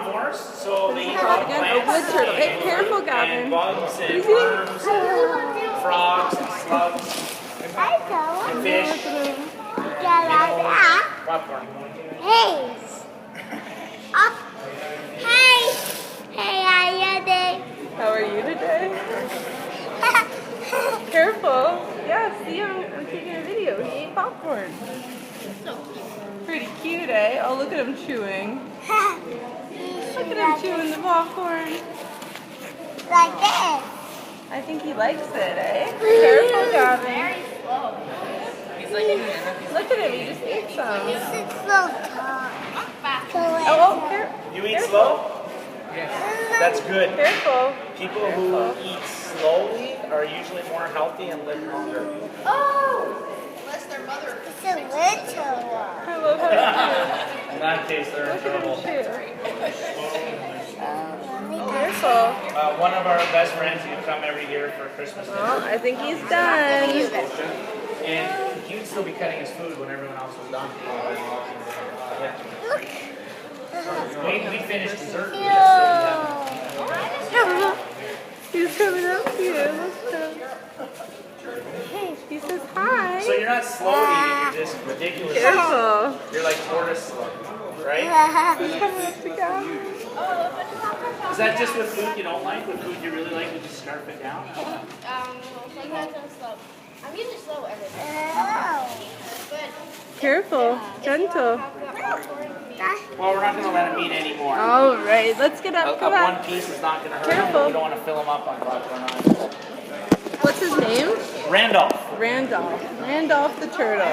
omnivores, so they eat a lot of Again, a plants. wood turtle. Hey, careful, Gavin. And bugs and He's eating- worms, frogs and slugs, and fish, popcorn. Hey. Hey, how are you doing? How are you today? Careful. Yeah, see him. I'm taking a video. He ate popcorn. Pretty cute, eh? Oh, look at him chewing. Look at him chewing the popcorn. Like this. I think he likes it, eh? Careful, Gavin. Very slow. He's like, Look at him. He just ate some. This is so tough. Oh, You eat slow? That's good. Careful. People who eat slowly are usually more healthy and live longer. Oh! unless their mother. It's a little one. I love how he In that case, they're in chews. Look trouble. at him chew. Careful. One of our best friends, he'd come every year for Christmas dinner. Well, I think he's done. And he would still be cutting his food when everyone else was done. Yeah. Look. We finished dessert. We just He's coming up to you. Look at him. He says hi. So you're not slow eating, you're just ridiculous. Careful. You're like tortoise slow, right? He's coming up to Gavin. Is that just with food you don't like? With food you really like, you just scarf it down? Sometimes I'm slow. I'm usually slow every day. But Careful. Gentle. Well, we're not going to let him eat anymore. All right. Let's get up. Come One on. piece is not going to hurt him, Careful. but we don't want to fill him up on popcorn either. What's his name? Randolph. Randolph. Randolph the turtle.